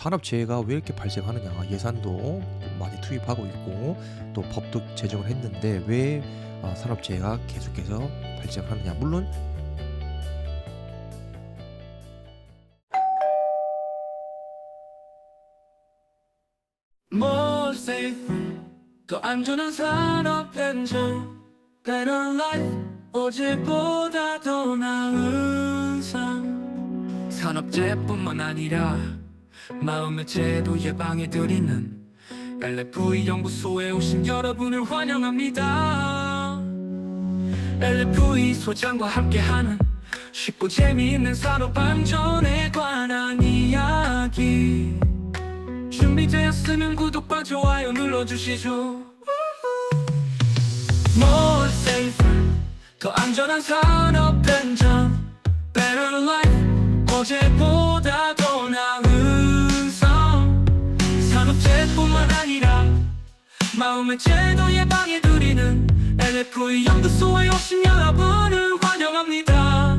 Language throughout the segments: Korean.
산업재해가 왜 이렇게 발생하느냐. 예산도 많이 투입하고 있고 또 법도 제정을 했는데 왜 산업재해가 계속해서 발생하느냐. 물론 More safe, 더 안전한 산업 현장 Better life, 어제보다 더 나은 삶 산업재해뿐만 아니라 마음의 재해도 예방해드리는 LFE 연구소에 오신 여러분을 환영합니다. LFE 소장과 함께하는 쉽고 재미있는 산업 안전에 관한 이야기 준비되었으면 구독과 좋아요 눌러주시죠. More safe, 더 안전한 산업 현장 Better life, 어제보다 더 나은 삶 산업재해뿐만 아니라 마음의 재해도 예방해드리는 LFE 연구소에 오신 여러분을 환영합니다.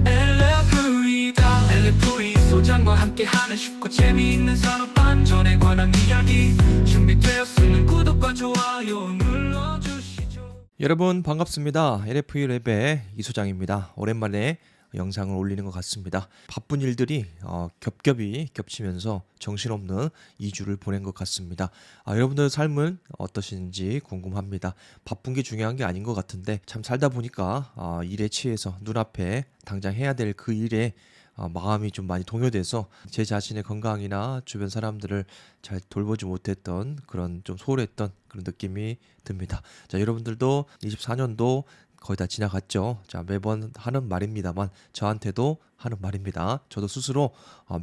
LFE다. LFE 소장과 함께하는 쉽고 재미있는 산업 안전에 관한 이야기 준비되었으면 구독과 좋아요 눌러주시죠. 여러분 반갑습니다. LFE 랩의 이소장입니다. 오랜만에 영상을 올리는 것 같습니다. 바쁜 일들이 겹겹이 겹치면서 정신없는 2주를 보낸 것 같습니다. 여러분들 삶은 어떠신지 궁금합니다. 바쁜 게 중요한 게 아닌 것 같은데 참 살다 보니까 일에 취해서 눈앞에 당장 해야 될 그 일에 마음이 좀 많이 동요돼서 제 자신의 건강이나 주변 사람들을 잘 돌보지 못했던 그런 좀 소홀했던 그런 느낌이 듭니다. 자, 여러분들도 24년도 거의 다 지나갔죠. 자, 매번 하는 말입니다만 저한테도 하는 말입니다. 저도 스스로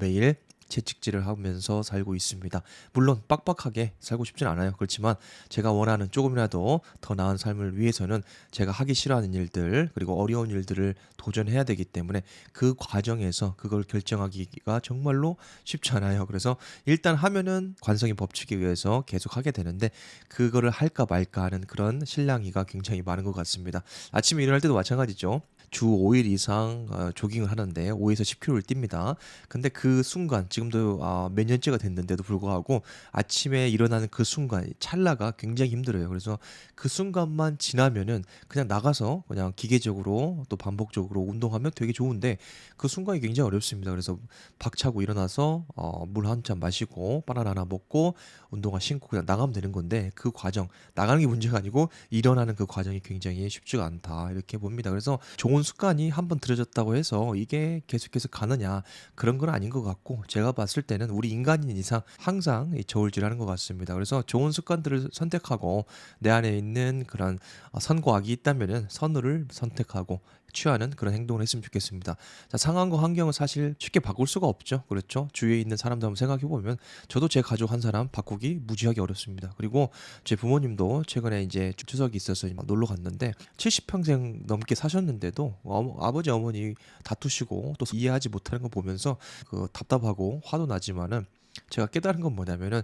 매일 채찍질을 하면서 살고 있습니다. 물론 빡빡하게 살고 싶진 않아요. 그렇지만 제가 원하는 조금이라도 더 나은 삶을 위해서는 제가 하기 싫어하는 일들 그리고 어려운 일들을 도전해야 되기 때문에 그 과정에서 그걸 결정하기가 정말로 쉽지 않아요. 그래서 일단 하면은 관성의 법칙에 의해서 계속 하게 되는데 그거를 할까 말까 하는 그런 실랑이가 굉장히 많은 것 같습니다. 아침에 일어날 때도 마찬가지죠. 주 5일 이상 조깅을 하는데 5에서 10km를 뜁니다. 근데 그 순간 지금도 몇 년째가 됐는데도 불구하고 아침에 일어나는 그 순간 찰나가 굉장히 힘들어요. 그래서 그 순간만 지나면은 그냥 나가서 그냥 기계적으로 또 반복적으로 운동하면 되게 좋은데 그 순간이 굉장히 어렵습니다. 그래서 박차고 일어나서 물 한 잔 마시고 바나나 하나 먹고 운동화 신고 그냥 나가면 되는 건데 그 과정 나가는 게 문제가 아니고 일어나는 그 과정이 굉장히 쉽지가 않다 이렇게 봅니다. 그래서 좋은 습관이 한번 들여졌다고 해서 이게 계속해서 가느냐 그런 건 아닌 것 같고 제가 봤을 때는 우리 인간인 이상 항상 이 저울질하는 것 같습니다. 그래서 좋은 습관들을 선택하고 내 안에 있는 그런 선과 악이 있다면은 선을 선택하고 취하는 그런 행동을 했으면 좋겠습니다. 자, 상황과 환경은 사실 쉽게 바꿀 수가 없죠. 그렇죠? 주위에 있는 사람들 한번 생각해 보면 저도 제 가족 한 사람 바꾸기 무지하게 어렵습니다. 그리고 제 부모님도 최근에 이제 추석이 있어서 막 놀러 갔는데 70평생 넘게 사셨는데도 아버지 어머니 다투시고 또 이해하지 못하는 거 보면서 그 답답하고 화도 나지만은 제가 깨달은 건 뭐냐면은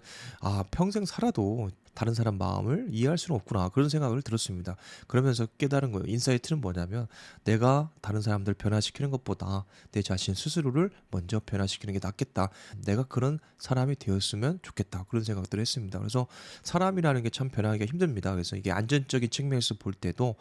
평생 살아도 다른 사람 마음을 이해할 수는 없구나 그런 생각을 들었습니다. 그러면서 깨달은 거예요. 인사이트는 뭐냐면 내가 다른 사람들 변화시키는 것보다 내 자신 스스로를 먼저 변화시키는 게 낫겠다. 내가 그런 사람이 되었으면 좋겠다. 그런 생각들을 했습니다. 그래서 사람이라는 게 참 변하기가 힘듭니다. 그래서 이게 안전적인 측면에서 볼 때도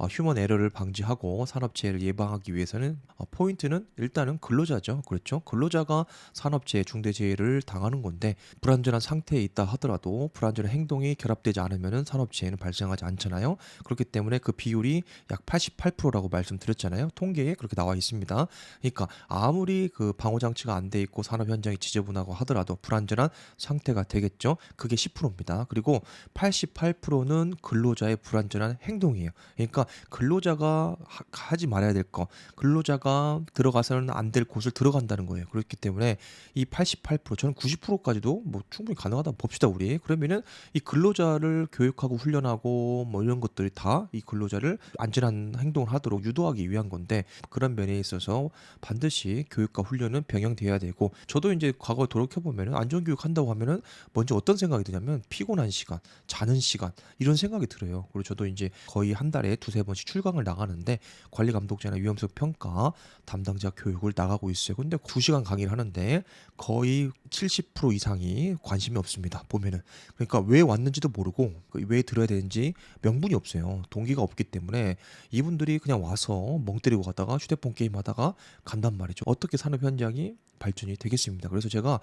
휴먼 에러를 방지하고 산업재해를 예방하기 위해서는 포인트는 일단은 근로자죠. 그렇죠? 근로자가 산업재해, 중대재해를 당하는 건데 불안전한 상태에 있다 하더라도 불안전한 행동이 결합되지 않으면 산업재해는 발생하지 않잖아요. 그렇기 때문에 그 비율이 약 88%라고 말씀드렸잖아요. 통계에 그렇게 나와 있습니다. 그러니까 아무리 그 방호장치가 안 돼 있고 산업 현장이 지저분하고 하더라도 불안전한 상태가 되겠죠. 그게 10%입니다. 그리고 88%는 근로자의 불안전한 행동이에요. 그러니까 근로자가 하지 말아야 될 거, 근로자가 들어가서는 안 될 곳을 들어간다는 거예요. 그렇기 때문에 이 88%, 저는 90%까지도 뭐 충분히 가능하다 봅시다 우리. 그러면은 이 근로자를 교육하고 훈련하고 뭐 이런 것들이 다 이 근로자를 안전한 행동을 하도록 유도하기 위한 건데, 그런 면에 있어서 반드시 교육과 훈련은 병행돼야 되고, 저도 이제 과거에 돌이켜 보면은 안전교육 한다고 하면은 먼저 어떤 생각이 드냐면 피곤한 시간, 자는 시간, 이런 생각이 들어요. 그리고 저도 이제 거의 한 달에 두세 번씩 출강을 나가는데 관리 감독자나 위험성 평가 담당자 교육을 나가고 있어요. 근데 2시간 강의를 하는데 거의 70% 이상이 관심이 없습니다. 보면은. 그러니까 왜 왔는지도 모르고 왜 들어야 되는지 명분이 없어요. 동기가 없기 때문에 이분들이 그냥 와서 멍 때리고 가다가 휴대폰 게임 하다가 간단 말이죠. 어떻게 산업 현장이 발전이 되겠습니다. 그래서 제가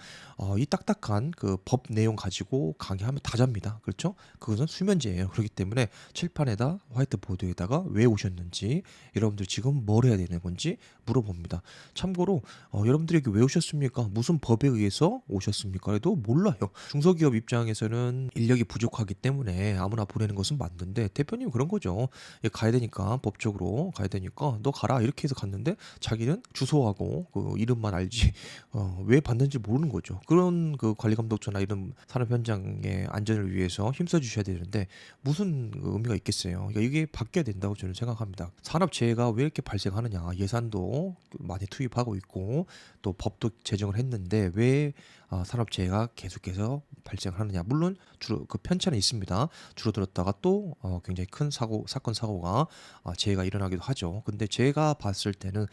이 딱딱한 그 법 내용 가지고 강의하면 다 잡니다. 그렇죠? 그것은 수면제예요. 그렇기 때문에 칠판에다 화이트보드에다가 왜 오셨는지, 여러분들 지금 뭘 해야 되는 건지 물어봅니다. 참고로 여러분들에게 왜 오셨습니까? 무슨 법에 의해서 오셨습니까? 해도 몰라요. 중소기업 입장에서는 인력이 부족하기 때문에 아무나 보내는 것은 맞는데, 대표님 그런 거죠. 가야 되니까, 법적으로 가야 되니까 너 가라 이렇게 해서 갔는데 자기는 주소하고 그 이름만 알지 왜 받는지 모르는 거죠. 그런 그 관리 감독자나 이런 산업 현장의 안전을 위해서 힘써 주셔야 되는데 무슨 그 의미가 있겠어요. 그러니까 이게 바뀌어야 된다고 저는 생각합니다. 산업 재해가 왜 이렇게 발생하느냐? 예산도 많이 투입하고 있고 또 법도 제정을 했는데 왜 산업 재해가 계속해서 발생하느냐? 물론 주로 그 편차는 있습니다. 줄어들었다가 또 굉장히 큰 사건 사고가 재해가 일어나기도 하죠. 근데 제가 봤을 때는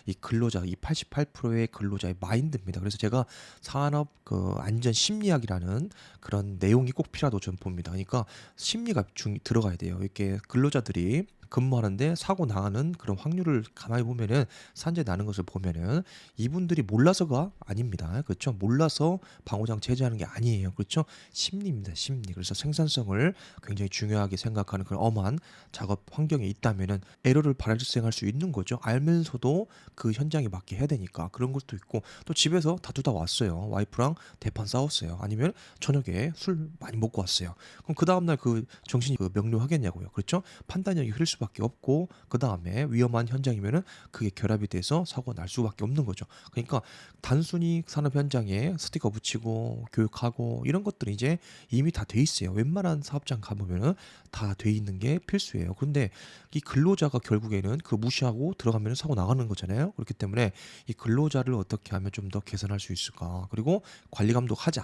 이 근로자, 이 88%의 근로자의 마인드입니다. 그래서 제가 산업 그 안전 심리학이라는 그런 내용이 꼭 필요하다고 저는 봅니다. 그러니까 심리가 들어가야 돼요. 이렇게 근로자들이 근무하는데 사고 나는 그런 확률을 가만히 보면은, 산재 나는 것을 보면은 이분들이 몰라서가 아닙니다. 그렇죠? 몰라서 방호장 제재하는 게 아니에요. 그렇죠? 심리입니다. 심리. 그래서 생산성을 굉장히 중요하게 생각하는 그런 엄한 작업 환경에 있다면은 에러를 발생할 수 있는 거죠. 알면서도 그 현장에 맞게 해야 되니까 그런 것도 있고, 또 집에서 다투다 왔어요. 와이프랑 대판 싸웠어요. 아니면 저녁에 술 많이 먹고 왔어요. 그럼 그 다음날 그 정신이 그 명료하겠냐고요. 그렇죠? 판단력이 흐를 수밖에 없고, 그 다음에 위험한 현장이면은 그게 결합이 돼서 사고가 날 수밖에 없는 거죠. 그러니까 단순히 산업 현장에 스티커 붙이고 교육하고 이런 것들이 이제 이미 다 돼 있어요. 웬만한 사업장 가보면은 다 돼 있는 게 필수예요. 그런데 이 근로자가 결국에는 그 무시하고 들어가면 사고 나가는 거잖아요. 그렇기 때문에 이 근로자를 어떻게 하면 좀 더 개선할 수 있을까? 그리고 관리 감독하지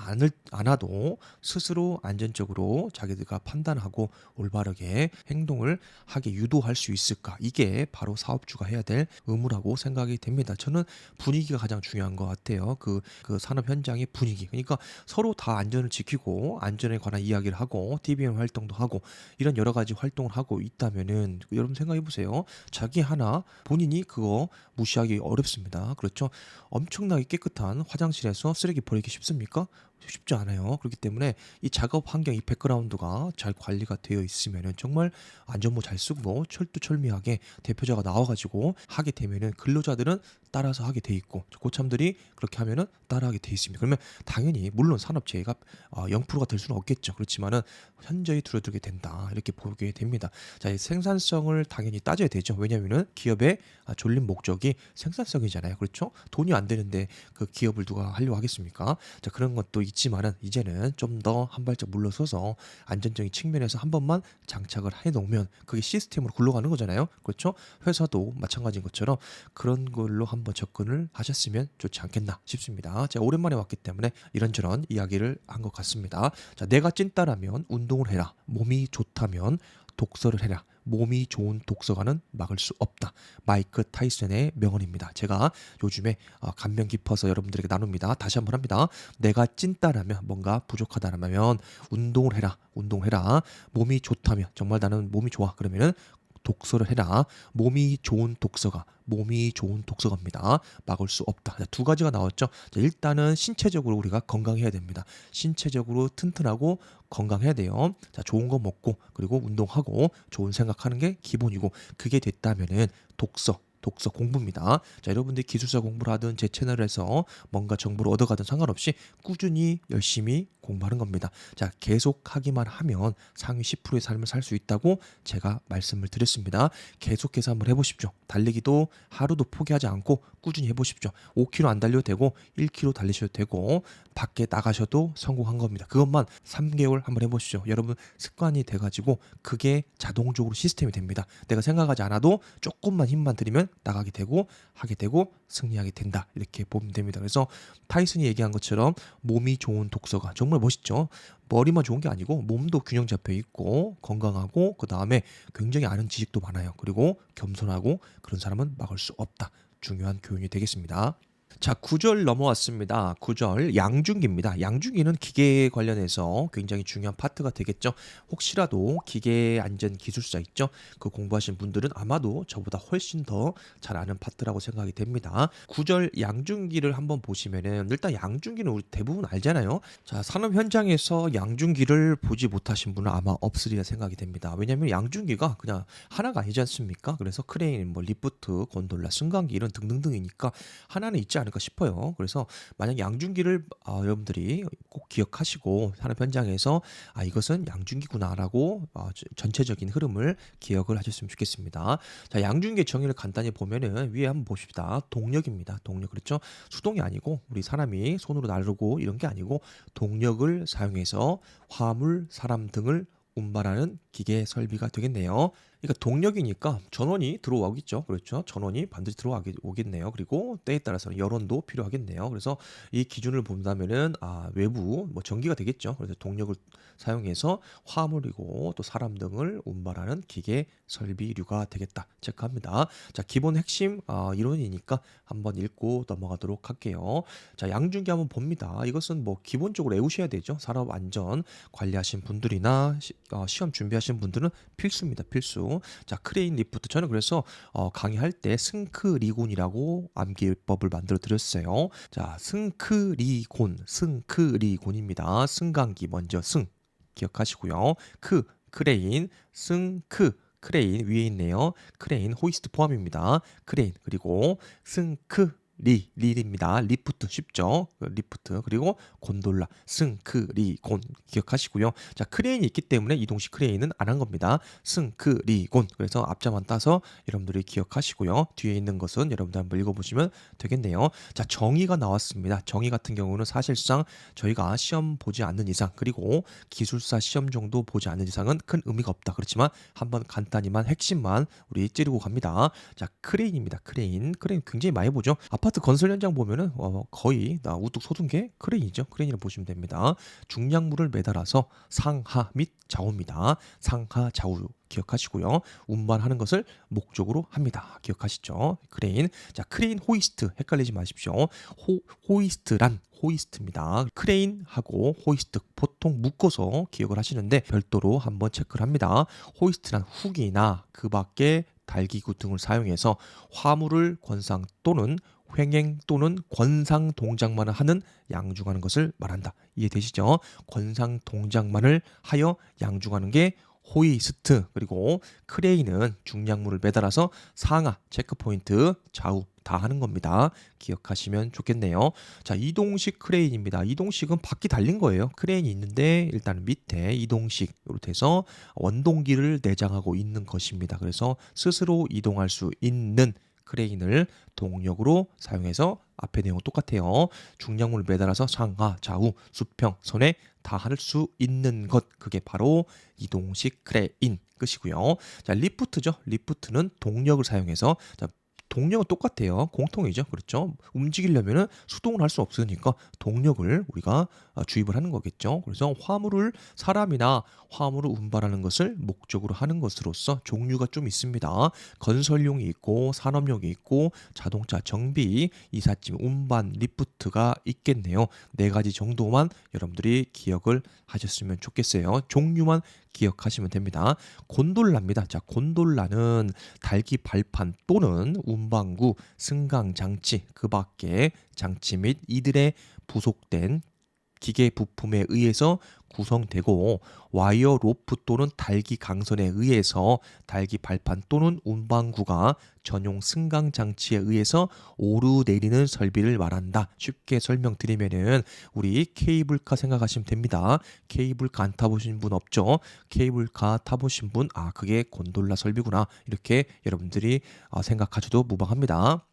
않아도 스스로 안전적으로 자기들과 판단하고 올바르게 행동을 하게 유도할 수 있을까? 이게 바로 사업주가 해야 될 의무라고 생각이 됩니다. 저는 분위기가 가장 중요한 것 같아요. 그 산업 현장의 분위기. 그러니까 서로 다 안전을 지키고 안전에 관한 이야기를 하고 DBM 활동도 하고 이런 여러 가지 활동을 하고 있다면은, 여러분 생각해 보세요. 자기 하나 본인이 그거 무시하기 어렵습니다. 그렇죠? 엄청나게 깨끗한 화장실에서 쓰레기 버리기 쉽습니까? 쉽지 않아요. 그렇기 때문에 이 작업 환경, 이 백그라운드가 잘 관리가 되어 있으면은 정말 안전모 잘 쓰고 철두철미하게 대표자가 나와가지고 하게 되면은 근로자들은 따라서 하게 돼 있고, 고참들이 그렇게 하면은 따라하게 돼 있습니다. 그러면 당연히 물론 산업재해가 0%가 될 수는 없겠죠. 그렇지만은 현저히 줄어들게 된다, 이렇게 보게 됩니다. 자, 이 생산성을 당연히 따져야 되죠. 왜냐하면은 기업의 존립 목적이 생산성이잖아요. 그렇죠? 돈이 안 되는데 그 기업을 누가 하려고 하겠습니까? 자, 그런 것도 있지만은 이제는 좀 더 한 발짝 물러서서 안전적인 측면에서 한 번만 장착을 해 놓으면 그게 시스템으로 굴러가는 거잖아요. 그렇죠? 회사도 마찬가지인 것처럼 그런 걸로 한번 접근을 하셨으면 좋지 않겠나 싶습니다. 제가 오랜만에 왔기 때문에 이런저런 이야기를 한 것 같습니다. 자, 내가 찐따라면 운동을 해라. 몸이 좋다면 독서를 해라. 몸이 좋은 독서가는 막을 수 없다. 마이크 타이슨의 명언입니다. 제가 요즘에 감명 깊어서 여러분들에게 나눕니다. 다시 한번 합니다. 내가 찐따라면, 뭔가 부족하다라면 운동을 해라. 운동해라. 몸이 좋다면, 정말 나는 몸이 좋아. 그러면은 독서를 해라. 몸이 좋은 독서가입니다. 막을 수 없다. 자, 두 가지가 나왔죠. 자, 일단은 신체적으로 우리가 건강해야 됩니다. 신체적으로 튼튼하고 건강해야 돼요. 자, 좋은 거 먹고 그리고 운동하고 좋은 생각하는 게 기본이고, 그게 됐다면은 독서 공부입니다. 자, 여러분들이 기술사 공부를 하든 제 채널에서 뭔가 정보를 얻어가든 상관없이 꾸준히 열심히 공부하는 겁니다. 자, 계속 하기만 하면 상위 10%의 삶을 살 수 있다고 제가 말씀을 드렸습니다. 계속해서 한번 해보십시오. 달리기도 하루도 포기하지 않고 꾸준히 해보십시오. 5km 안 달려도 되고 1km 달리셔도 되고 밖에 나가셔도 성공한 겁니다. 그것만 3개월 한번 해보십시오. 여러분 습관이 돼가지고 그게 자동적으로 시스템이 됩니다. 내가 생각하지 않아도 조금만 힘만 들이면 나가게 되고 하게 되고 승리하게 된다. 이렇게 보면 됩니다. 그래서 타이슨이 얘기한 것처럼 몸이 좋은 독서가 정말 멋있죠. 머리만 좋은 게 아니고 몸도 균형 잡혀 있고 건강하고 그 다음에 굉장히 아는 지식도 많아요. 그리고 겸손하고 그런 사람은 막을 수 없다. 중요한 교훈이 되겠습니다. 자, 9절 넘어왔습니다. 9절 양중기입니다. 양중기는 기계 관련해서 굉장히 중요한 파트가 되겠죠. 혹시라도 기계 안전 기술사 있죠. 그 공부하신 분들은 아마도 저보다 훨씬 더 잘 아는 파트라고 생각이 됩니다. 9절 양중기를 한번 보시면은 일단 양중기는 우리 대부분 알잖아요. 자, 산업 현장에서 양중기를 보지 못하신 분은 아마 없으리라 생각이 됩니다. 왜냐하면 양중기가 그냥 하나가 아니지 않습니까? 그래서 크레인, 뭐 리프트, 곤돌라, 승강기 이런 등등등이니까 하나는 있지 않을까 싶어요. 그래서 만약 양중기를 여러분들이 꼭 기억하시고 산업 현장에서 이것은 양중기구나라고 전체적인 흐름을 기억을 하셨으면 좋겠습니다. 자, 양중기의 정의를 간단히 보면은 위에 한번 봅시다. 동력입니다. 동력, 그렇죠? 수동이 아니고 우리 사람이 손으로 나르고 이런 게 아니고 동력을 사용해서 화물, 사람 등을 운반하는 기계 설비가 되겠네요. 그러니까 동력이니까 전원이 들어오겠죠. 그렇죠. 전원이 반드시 들어오겠네요. 그리고 때에 따라서는 열원도 필요하겠네요. 그래서 이 기준을 본다면은 외부 뭐 전기가 되겠죠. 그래서 동력을 사용해서 화물이고 또 사람 등을 운반하는 기계 설비류가 되겠다. 체크합니다. 자, 기본 핵심 이론이니까 한번 읽고 넘어가도록 할게요. 자, 양중기 한번 봅니다. 이것은 뭐 기본적으로 외우셔야 되죠. 산업 안전 관리하신 분들이나 시험 준비하신 분들은 필수입니다. 필수. 자, 크레인 리프트 저는 그래서 강의할 때 승크리곤이라고 암기법을 만들어 드렸어요. 자, 승크리곤입니다. 승강기 먼저 승 기억하시고요. 크레인, 크레인 위에 있네요. 크레인 호이스트 포함입니다. 크레인 그리고 리입니다. 리프트 쉽죠? 리프트 그리고 곤돌라 곤 기억하시고요. 자, 크레인이 있기 때문에 이동식 크레인은 안 한 겁니다. 곤 그래서 앞자만 따서 여러분들이 기억하시고요. 뒤에 있는 것은 여러분들 한번 읽어보시면 되겠네요. 자, 정의가 나왔습니다. 정의 같은 경우는 사실상 저희가 시험 보지 않는 이상 그리고 기술사 시험 정도 보지 않는 이상은 큰 의미가 없다. 그렇지만 한번 간단히만 핵심만 우리 찌르고 갑니다. 자, 크레인입니다. 크레인 굉장히 많이 보죠. 아파트 건설 현장 보면은 거의 우뚝 솟은 게 크레인이죠. 크레인을 보시면 됩니다. 중량물을 매달아서 상하 및 좌우입니다. 상하 좌우 기억하시고요. 운반하는 것을 목적으로 합니다. 기억하시죠? 크레인. 자, 크레인 호이스트 헷갈리지 마십시오. 호이스트입니다. 크레인하고 호이스트 보통 묶어서 기억을 하시는데 별도로 한번 체크를 합니다. 호이스트란 훅이나 그 밖에 달기구 등을 사용해서 화물을 권상 또는 횡행 또는 권상 동작만을 하는 양중하는 것을 말한다. 이해되시죠? 권상 동작만을 하여 양중하는 게 호이스트. 그리고 크레인은 중량물을 매달아서 상하 체크포인트 좌우 다 하는 겁니다. 기억하시면 좋겠네요. 자, 이동식 크레인입니다. 이동식은 바퀴 달린 거예요. 크레인이 있는데 일단 밑에 이동식으로 돼서 원동기를 내장하고 있는 것입니다. 그래서 스스로 이동할 수 있는 크레인을 동력으로 사용해서 앞에 내용 똑같아요. 중량물을 매달아서 상하, 좌우, 수평, 선에 다 할 수 있는 것. 그게 바로 이동식 크레인 끝이고요. 자, 리프트죠. 리프트는 동력을 사용해서 동력은 똑같아요. 공통이죠. 그렇죠. 움직이려면 수동을 할 수 없으니까 동력을 우리가 주입을 하는 거겠죠. 그래서 사람이나 화물을 운반하는 것을 목적으로 하는 것으로서 종류가 좀 있습니다. 건설용이 있고 산업용이 있고 자동차 정비, 이삿짐 운반, 리프트가 있겠네요. 4가지 정도만 여러분들이 기억을 하셨으면 좋겠어요. 종류만 기억하시면 됩니다. 곤돌라입니다. 자, 곤돌라는 달기 발판 또는 운반구, 승강 장치, 그 밖에 장치 및 이들의 부속된 기계 부품에 의해서 구성되고 와이어 로프 또는 달기 강선에 의해서 달기 발판 또는 운반구가 전용 승강 장치에 의해서 오르내리는 설비를 말한다. 쉽게 설명드리면은 우리 케이블카 생각하시면 됩니다. 케이블카 안 타보신 분 없죠? 케이블카 타보신 분, 그게 곤돌라 설비구나. 이렇게 여러분들이 생각하셔도 무방합니다.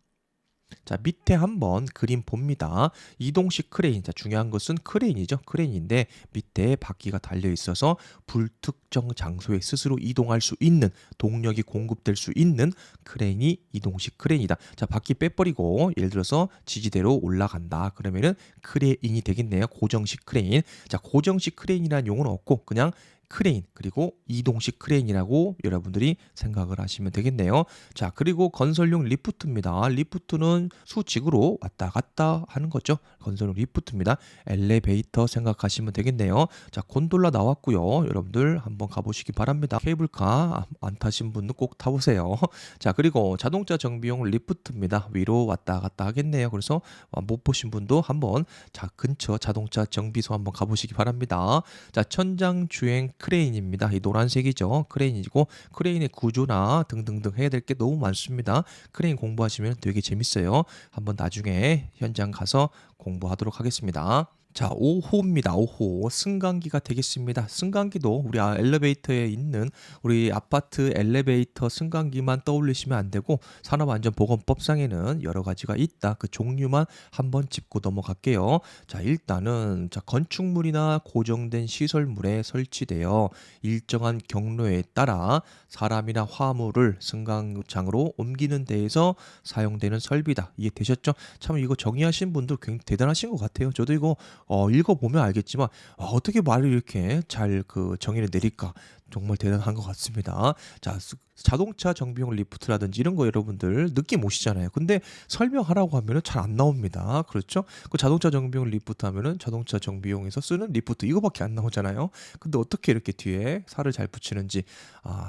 자, 밑에 한번 그림 봅니다. 이동식 크레인. 자, 중요한 것은 크레인이죠. 크레인인데 밑에 바퀴가 달려 있어서 불특정 장소에 스스로 이동할 수 있는 동력이 공급될 수 있는 크레인이 이동식 크레인이다. 자, 바퀴 빼버리고 예를 들어서 지지대로 올라간다. 그러면은 크레인이 되겠네요. 고정식 크레인. 자, 고정식 크레인이라는 용어는 없고 그냥 크레인 그리고 이동식 크레인이라고 여러분들이 생각을 하시면 되겠네요. 자, 그리고 건설용 리프트입니다. 리프트는 수직으로 왔다 갔다 하는 거죠. 건설용 리프트입니다. 엘리베이터 생각하시면 되겠네요. 자, 곤돌라 나왔고요. 여러분들 한번 가보시기 바랍니다. 케이블카 안 타신 분은 꼭 타보세요. 자, 그리고 자동차 정비용 리프트입니다. 위로 왔다 갔다 하겠네요. 그래서 못 보신 분도 한번 근처 자동차 정비소 한번 가보시기 바랍니다. 자, 천장 주행 크레인입니다. 이 노란색이죠. 크레인이고 크레인의 구조나 등등등 해야 될 게 너무 많습니다. 크레인 공부하시면 되게 재밌어요. 한번 나중에 현장 가서 공부하도록 하겠습니다. 자, 5호입니다. 5호 승강기가 되겠습니다. 승강기도 우리 엘리베이터에 있는 우리 아파트 엘리베이터 승강기만 떠올리시면 안 되고 산업안전보건법상에는 여러 가지가 있다. 그 종류만 한번 짚고 넘어갈게요. 자, 일단은 건축물이나 고정된 시설물에 설치되어 일정한 경로에 따라 사람이나 화물을 승강장으로 옮기는 데에서 사용되는 설비다. 이해되셨죠? 참 이거 정의하신 분들 굉장히 대단하신 것 같아요. 저도 이거 읽어보면 알겠지만 어떻게 말을 이렇게 잘 정의를 내릴까 정말 대단한 것 같습니다. 자, 자동차 정비용 리프트라든지 이런 거 여러분들 느낌 오시잖아요. 근데 설명하라고 하면은 잘 안 나옵니다. 그렇죠? 그 자동차 정비용 리프트 하면은 자동차 정비용에서 쓰는 리프트 이거밖에 안 나오잖아요. 근데 어떻게 이렇게 뒤에 살을 잘 붙이는지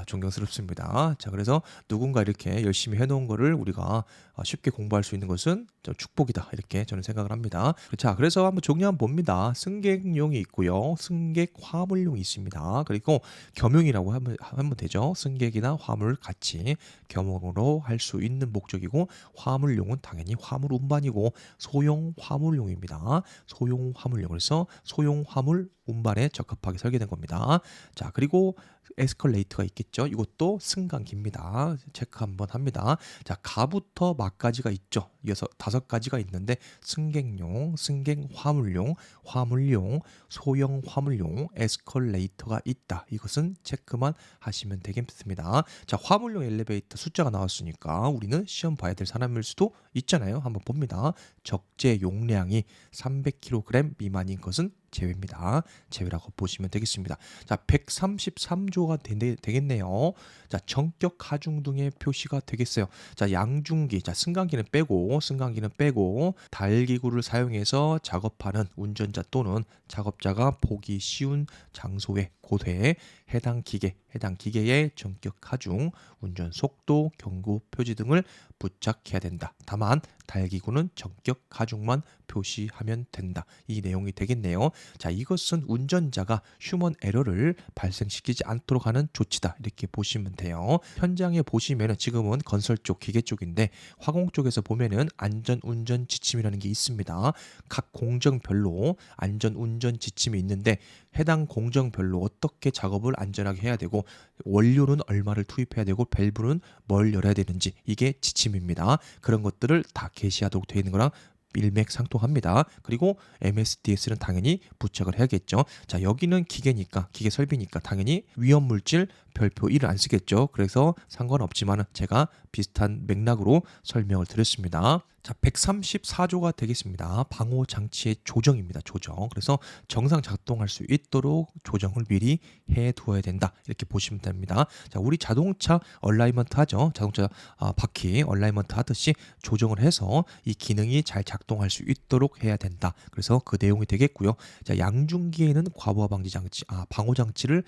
존경스럽습니다. 자, 그래서 누군가 이렇게 열심히 해놓은 거를 우리가 쉽게 공부할 수 있는 것은 축복이다. 이렇게 저는 생각을 합니다. 자, 그래서 한번 종류 한번 봅니다. 승객용이 있고요. 승객 화물용이 있습니다. 그리고 겸용이라고 하면 되죠. 승객이나 화물 같이 겸용으로 할 수 있는 목적이고 화물용은 당연히 화물 운반이고 소형 화물용입니다. 소형 화물용. 그래서 소형 화물 운반에 적합하게 설계된 겁니다. 자, 그리고 에스컬레이터가 있겠죠. 이것도 승강기입니다. 체크 한번 합니다. 자, 가부터 막까지가 있죠. 이어서 5가지가 있는데 승객용, 승객 화물용, 화물용, 소형 화물용, 에스컬레이터가 있다. 이것은 체크만 하시면 되겠습니다. 자, 화물용 엘리베이터 숫자가 나왔으니까 우리는 시험 봐야 될 사람일 수도 있잖아요. 한번 봅니다. 적재 용량이 300kg 미만인 것은 제외입니다. 제외라고 보시면 되겠습니다. 자, 133조가 되겠네요. 자, 전격 하중 등의 표시가 되겠어요. 자, 양중기, 자, 승강기는 빼고 달기구를 사용해서 작업하는 운전자 또는 작업자가 보기 쉬운 장소에 고대 해당 기계의 전격 하중, 운전 속도, 경고 표지 등을 부착해야 된다. 다만 달기구는 전격 하중만 표시하면 된다. 이 내용이 되겠네요. 자, 이것은 운전자가 휴먼 에러를 발생시키지 않도록 하는 조치다. 이렇게 보시면 돼요. 현장에 보시면은 지금은 건설 쪽, 기계 쪽인데 화공 쪽에서 보면은 안전운전 지침이라는 게 있습니다. 각 공정별로 안전운전 지침이 있는데 해당 공정별로 어떻게 작업을 안전하게 해야 되고 원료는 얼마를 투입해야 되고 밸브는 뭘 열어야 되는지 이게 지침입니다. 그런 것들을 다 게시하도록 되어 있는 거랑 일맥상통합니다. 그리고 MSDS는 당연히 부착을 해야겠죠. 자, 여기는 기계니까, 기계 설비니까 당연히 위험물질 별표 1을 안 쓰겠죠. 그래서 상관없지만 제가 비슷한 맥락으로 설명을 드렸습니다. 자, 134조가 되겠습니다. 방호 장치의 조정입니다. 조정. 그래서 정상 작동할 수 있도록 조정을 미리 해 두어야 된다. 이렇게 보시면 됩니다. 자, 우리 자동차 얼라이먼트 하죠. 자동차 바퀴 얼라이먼트 하듯이 조정을 해서 이 기능이 잘 작동할 수 있도록 해야 된다. 그래서 그 내용이 되겠고요. 자, 양중기에는 과부하 방지 장치, 방호 장치를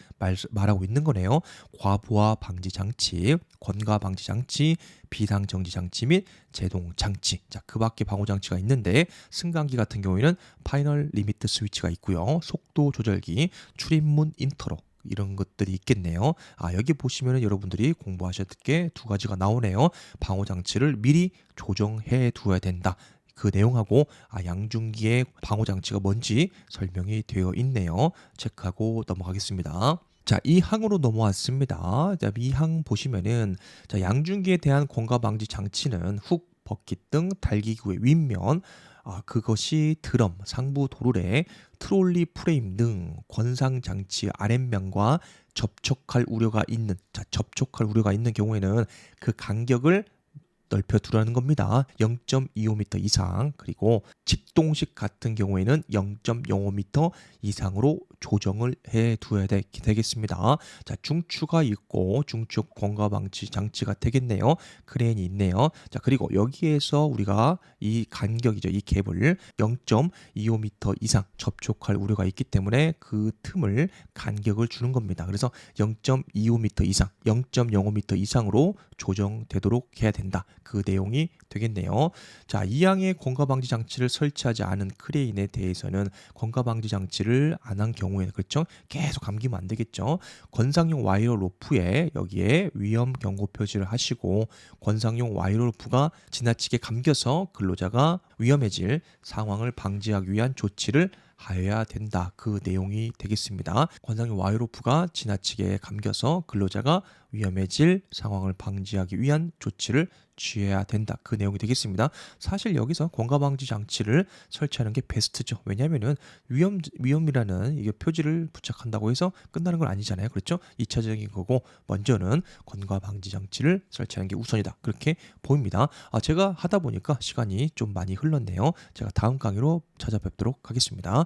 말하고 있는 거네요. 과부하 방지 장치, 권가 방지 장치, 장치, 비상 정지 장치 및 제동 장치. 자, 그 밖에 방호 장치가 있는데 승강기 같은 경우에는 파이널 리미트 스위치가 있고요. 속도 조절기, 출입문 인터록 이런 것들이 있겠네요. 여기 보시면은 여러분들이 공부하셔야 될 게 두 가지가 나오네요. 방호 장치를 미리 조정해 두어야 된다. 그 내용하고 양중기의 방호 장치가 뭔지 설명이 되어 있네요. 체크하고 넘어가겠습니다. 자, 이 항으로 넘어왔습니다. 자, 이 항 보시면은 자, 양중기에 대한 공가 방지 장치는 훅, 버킷 등 달기구의 윗면 그것이 드럼, 상부 도르래, 트롤리 프레임 등 권상 장치 아랫면과 접촉할 우려가 있는 접촉할 우려가 있는 경우에는 그 간격을 넓혀 두라는 겁니다. 0.25m 이상 그리고 직동식 같은 경우에는 0.05m 이상으로 조정을 해 두어야 되겠습니다. 자, 중추가 있고 중축 공가 방지 장치가 되겠네요. 크레인이 있네요. 자, 그리고 여기에서 우리가 이 간격이죠. 이 갭을 0.25m 이상 접촉할 우려가 있기 때문에 그 틈을 간격을 주는 겁니다. 그래서 0.25m 이상, 0.05m 이상으로 조정되도록 해야 된다. 그 내용이 되겠네요. 자, 이항의 공가 방지 장치를 설치하지 않은 크레인에 대해서는 공가 방지 장치를 안 한 경우에 그렇죠? 계속 감기면 안 되겠죠. 권상용 와이어 로프에 여기에 위험 경고 표시를 하시고 권상용 와이어 로프가 지나치게 감겨서 근로자가 위험해질 상황을 방지하기 위한 조치를 하여야 된다. 그 내용이 되겠습니다. 권상용 와이어 로프가 지나치게 감겨서 근로자가 위험해질 상황을 방지하기 위한 조치를 취해야 된다. 그 내용이 되겠습니다. 사실 여기서 공가 방지 장치를 설치하는 게 베스트죠. 왜냐하면은 위험이라는 이게 표지를 부착한다고 해서 끝나는 건 아니잖아요. 그렇죠? 2차적인 거고 먼저는 공가 방지 장치를 설치하는 게 우선이다. 그렇게 보입니다. 제가 하다 보니까 시간이 좀 많이 흘렀네요. 제가 다음 강의로 찾아뵙도록 하겠습니다.